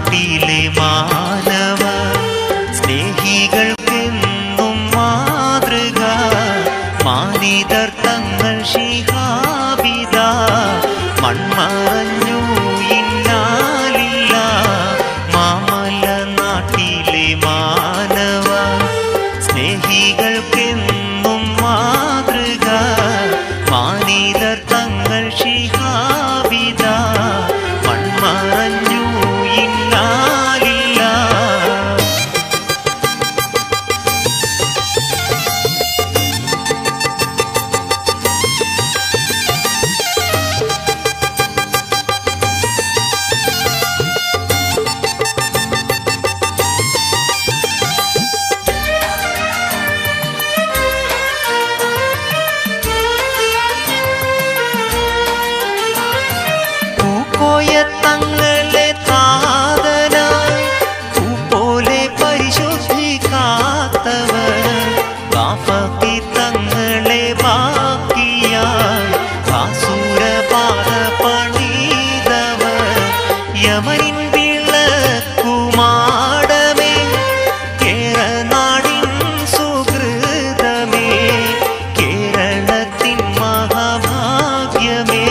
നാട്ടിലെ മാനവ സ്നേഹികൾക്കെന്നും മാതൃക മാനിതർ തങ്ങൾ ശിഹാബിദ മൺമറഞ്ഞു ഇന്നാലില്ല മാമല നാട്ടിലെ മാനവ സ്നേഹികൾക്കെന്നും മാതൃക മാനിതർ തങ്ങൾ ശിഹാബിദ മൺമറഞ്ഞു ഇന്നാലില്ല. തങ്ങളെ താതനായി പൂപോലെ പരിശുദ്ധി കാത്തവർ കാഫി തങ്ങളെ ബാക്കിയായി കാസൂരപാത പണിതവർ യമനിൻ വിളക്കുമാടമേ കേരനാടിൻ സുഹൃതമേ കേരളത്തിൻ മഹാഭാഗ്യമേ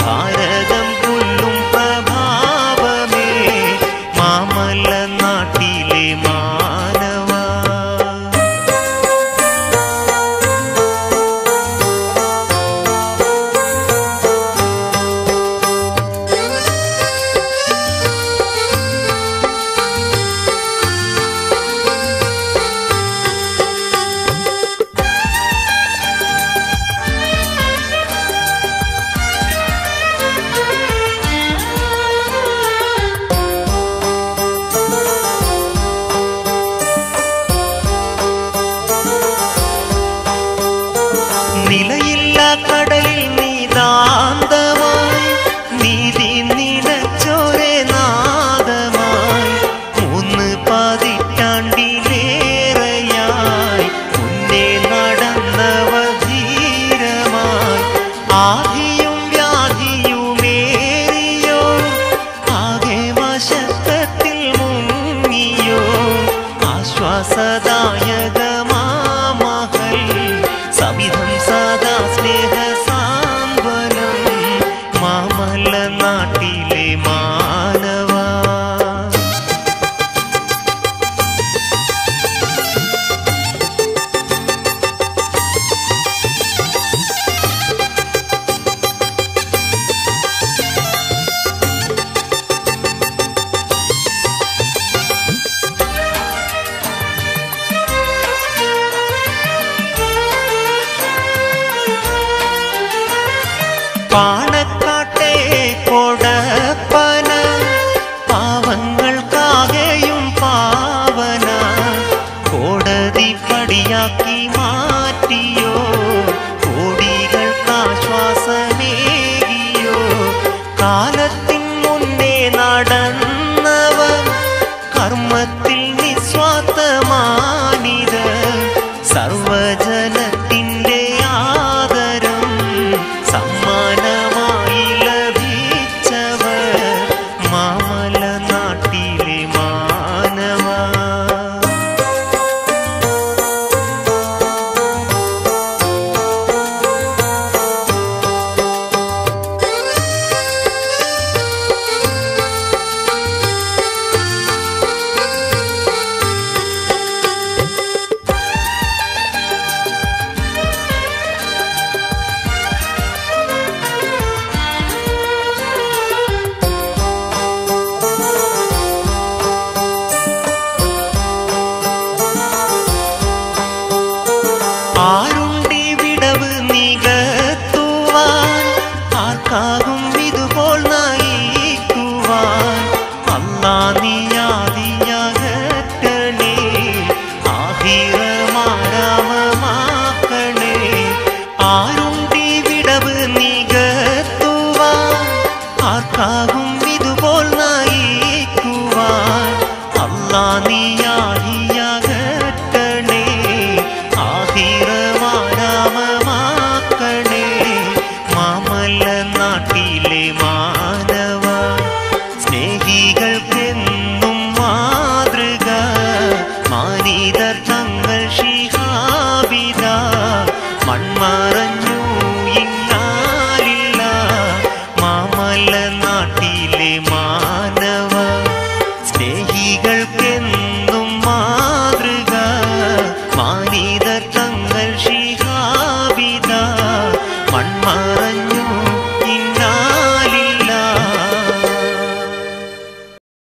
ഭാരതം മാമല നാട്ടിലെ മാനവ. നിലയില്ല കടലിൽ നീതാന്തമായി നീതി നിലച്ചോരെ നാദമായി 3 പതിറ്റാണ്ടിലേറെയായി മുന്നേ നടന്നവ ധീരമായി ആധിയും വ്യാധിയുമേറിയോ ആകെ വശത്തിൽ മുങ്ങിയോ ആശ്വാസദായകമാമഹൽ സവിധം സദാ സ്നേഹ സാന്ത്വനം മാമല നാട്ടിലെ മാനവ. പാണക്കാട്ടെ കൊട